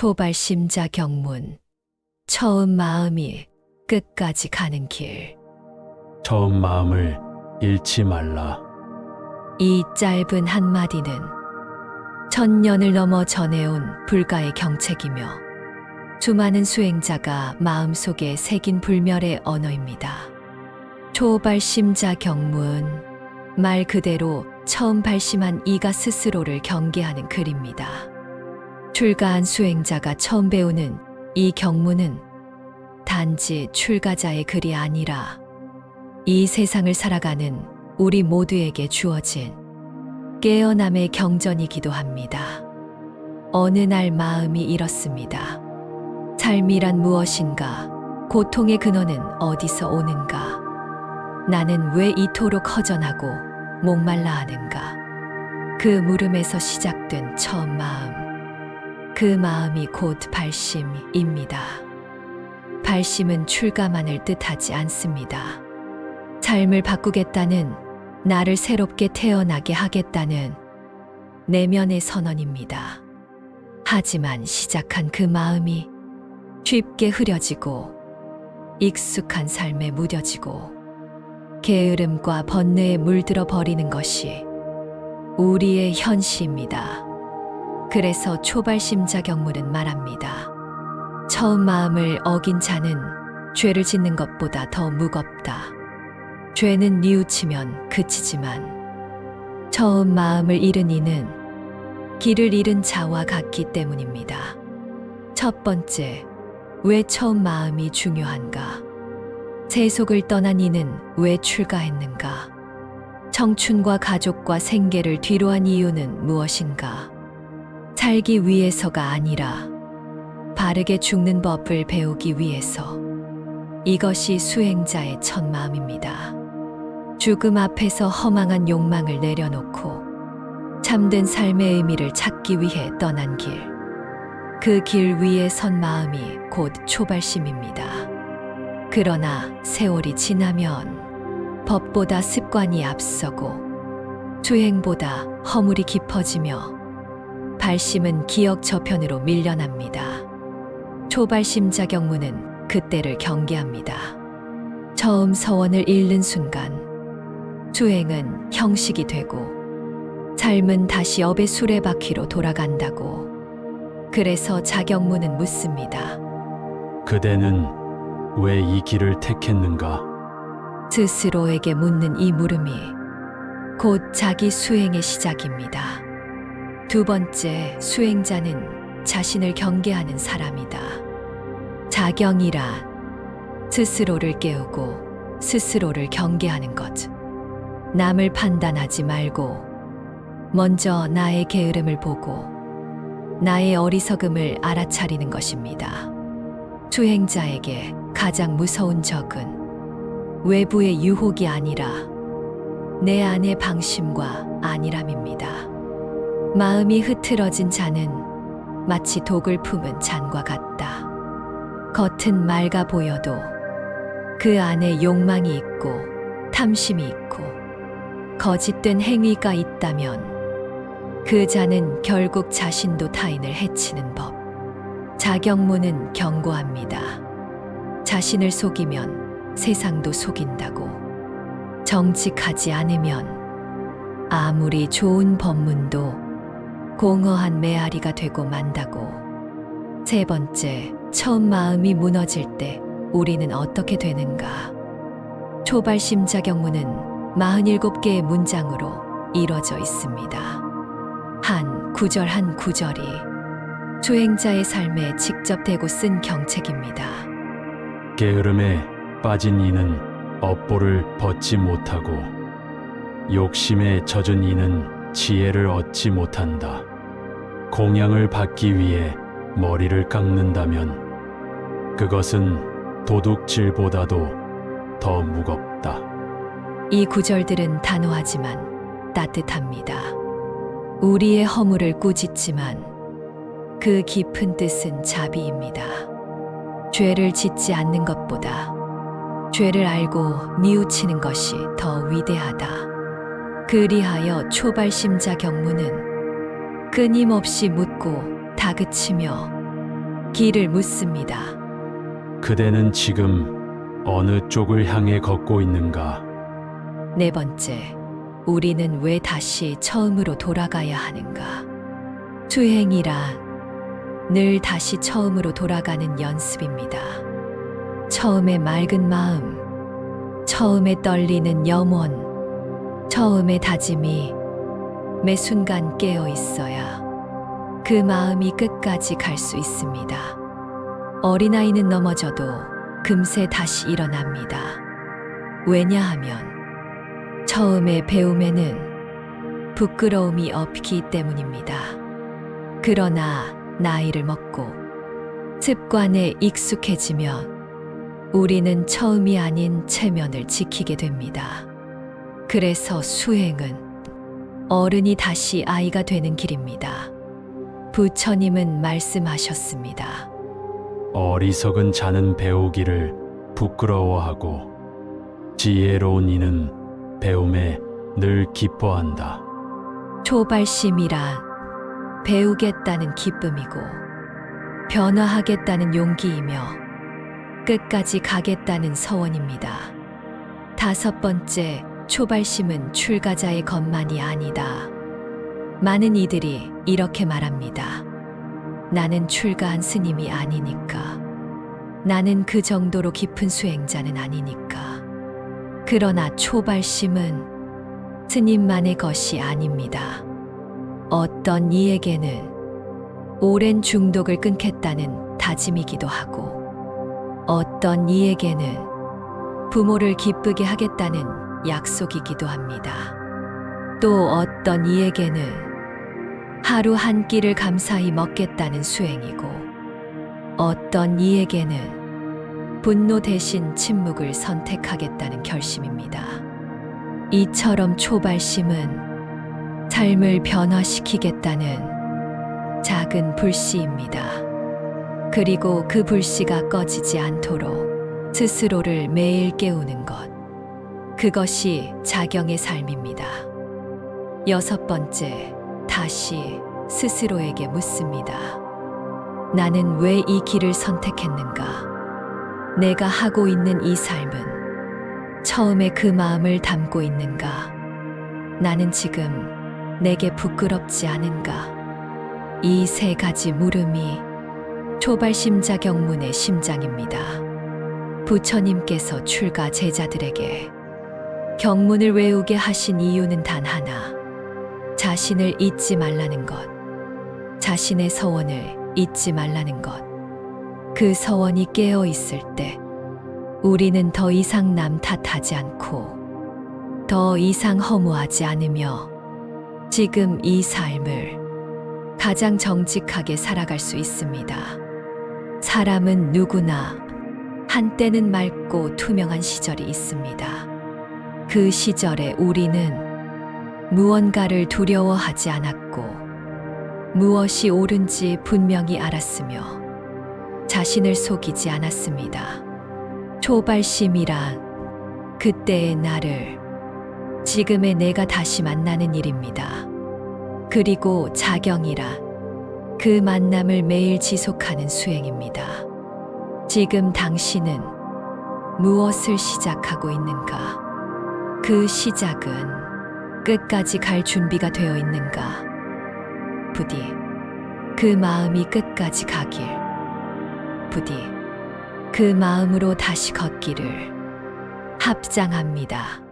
초발심자 경문. 처음 마음이 끝까지 가는 길. 처음 마음을 잃지 말라. 이 짧은 한마디는 천년을 넘어 전해온 불가의 경책이며 수많은 수행자가 마음속에 새긴 불멸의 언어입니다. 초발심자 경문. 말 그대로 처음 발심한 이가 스스로를 경계하는 글입니다. 출가한 수행자가 처음 배우는 이 경문은 단지 출가자의 글이 아니라 이 세상을 살아가는 우리 모두에게 주어진 깨어남의 경전이기도 합니다. 어느 날 마음이 이렇습니다. 삶이란 무엇인가? 고통의 근원은 어디서 오는가? 나는 왜 이토록 허전하고 목말라 하는가? 그 물음에서 시작된 처음 마음. 그 마음이 곧 발심입니다. 발심은 출가만을 뜻하지 않습니다. 삶을 바꾸겠다는, 나를 새롭게 태어나게 하겠다는 내면의 선언입니다. 하지만 시작한 그 마음이 쉽게 흐려지고 익숙한 삶에 무뎌지고 게으름과 번뇌에 물들어 버리는 것이 우리의 현시입니다. 그래서 초발심자 경문은 말합니다. 처음 마음을 어긴 자는 죄를 짓는 것보다 더 무겁다. 죄는 뉘우치면 그치지만 처음 마음을 잃은 이는 길을 잃은 자와 같기 때문입니다. 첫 번째, 왜 처음 마음이 중요한가? 세속을 떠난 이는 왜 출가했는가? 청춘과 가족과 생계를 뒤로한 이유는 무엇인가? 살기 위해서가 아니라 바르게 죽는 법을 배우기 위해서. 이것이 수행자의 첫 마음입니다. 죽음 앞에서 허망한 욕망을 내려놓고 참된 삶의 의미를 찾기 위해 떠난 길. 그 길 위에 선 마음이 곧 초발심입니다. 그러나 세월이 지나면 법보다 습관이 앞서고 수행보다 허물이 깊어지며 발심은 기억 저편으로 밀려납니다. 초발심자 경문은 그때를 경계합니다. 처음 서원을 잃는 순간 수행은 형식이 되고 삶은 다시 업의 수레바퀴로 돌아간다고. 그래서 자경문은 묻습니다. 그대는 왜 이 길을 택했는가? 스스로에게 묻는 이 물음이 곧 자기 수행의 시작입니다. 두 번째, 수행자는 자신을 경계하는 사람이다. 자경이란 스스로를 깨우고 스스로를 경계하는 것. 남을 판단하지 말고 먼저 나의 게으름을 보고 나의 어리석음을 알아차리는 것입니다. 수행자에게 가장 무서운 적은 외부의 유혹이 아니라 내 안의 방심과 안일함입니다. 마음이 흐트러진 잔은 마치 독을 품은 잔과 같다. 겉은 맑아 보여도 그 안에 욕망이 있고 탐심이 있고 거짓된 행위가 있다면 그 자는 결국 자신도 타인을 해치는 법. 자경문은 경고합니다. 자신을 속이면 세상도 속인다고. 정직하지 않으면 아무리 좋은 법문도 공허한 메아리가 되고 만다고. 세 번째, 처음 마음이 무너질 때 우리는 어떻게 되는가? 초발심자 경문은 47개의 문장으로 이뤄져 있습니다. 한 구절 한 구절이 수행자의 삶에 직접 대고 쓴 경책입니다. 게으름에 빠진 이는 업보를 벗지 못하고 욕심에 젖은 이는 지혜를 얻지 못한다. 공양을 받기 위해 머리를 깎는다면 그것은 도둑질보다도 더 무겁다. 이 구절들은 단호하지만 따뜻합니다. 우리의 허물을 꾸짖지만 그 깊은 뜻은 자비입니다. 죄를 짓지 않는 것보다 죄를 알고 뉘우치는 것이 더 위대하다. 그리하여 초발심자 경문은 끊임없이 묻고 다그치며 길을 묻습니다. 그대는 지금 어느 쪽을 향해 걷고 있는가? 네 번째, 우리는 왜 다시 처음으로 돌아가야 하는가? 수행이란 늘 다시 처음으로 돌아가는 연습입니다. 처음에 맑은 마음, 처음에 떨리는 염원, 처음의 다짐이 매 순간 깨어 있어야 그 마음이 끝까지 갈 수 있습니다. 어린아이는 넘어져도 금세 다시 일어납니다. 왜냐하면 처음에 배움에는 부끄러움이 없기 때문입니다. 그러나 나이를 먹고 습관에 익숙해지면 우리는 처음이 아닌 체면을 지키게 됩니다. 그래서 수행은 어른이 다시 아이가 되는 길입니다. 부처님은 말씀하셨습니다. 어리석은 자는 배우기를 부끄러워하고 지혜로운 이는 배움에 늘 기뻐한다. 초발심이란 배우겠다는 기쁨이고 변화하겠다는 용기이며 끝까지 가겠다는 서원입니다. 다섯 번째, 초발심은 출가자의 것만이 아니다. 많은 이들이 이렇게 말합니다. 나는 출가한 스님이 아니니까. 나는 그 정도로 깊은 수행자는 아니니까. 그러나 초발심은 스님만의 것이 아닙니다. 어떤 이에게는 오랜 중독을 끊겠다는 다짐이기도 하고, 어떤 이에게는 부모를 기쁘게 하겠다는 약속이기도 합니다. 또 어떤 이에게는 하루 한 끼를 감사히 먹겠다는 수행이고, 어떤 이에게는 분노 대신 침묵을 선택하겠다는 결심입니다. 이처럼 초발심은 삶을 변화시키겠다는 작은 불씨입니다. 그리고 그 불씨가 꺼지지 않도록 스스로를 매일 깨우는 것. 그것이 자경의 삶입니다. 여섯 번째, 다시 스스로에게 묻습니다. 나는 왜 이 길을 선택했는가? 내가 하고 있는 이 삶은 처음에 그 마음을 담고 있는가? 나는 지금 내게 부끄럽지 않은가? 이 세 가지 물음이 초발심자 경문의 심장입니다. 부처님께서 출가 제자들에게 경문을 외우게 하신 이유는 단 하나, 자신을 잊지 말라는 것, 자신의 서원을 잊지 말라는 것. 그 서원이 깨어 있을 때 우리는 더 이상 남 탓하지 않고 더 이상 허무하지 않으며 지금 이 삶을 가장 정직하게 살아갈 수 있습니다. 사람은 누구나 한때는 맑고 투명한 시절이 있습니다. 그 시절에 우리는 무언가를 두려워하지 않았고 무엇이 옳은지 분명히 알았으며 자신을 속이지 않았습니다. 초발심이란 그때의 나를 지금의 내가 다시 만나는 일입니다. 그리고 자경이란 그 만남을 매일 지속하는 수행입니다. 지금 당신은 무엇을 시작하고 있는가? 그 시작은 끝까지 갈 준비가 되어 있는가? 부디 그 마음이 끝까지 가길, 부디 그 마음으로 다시 걷기를 합장합니다.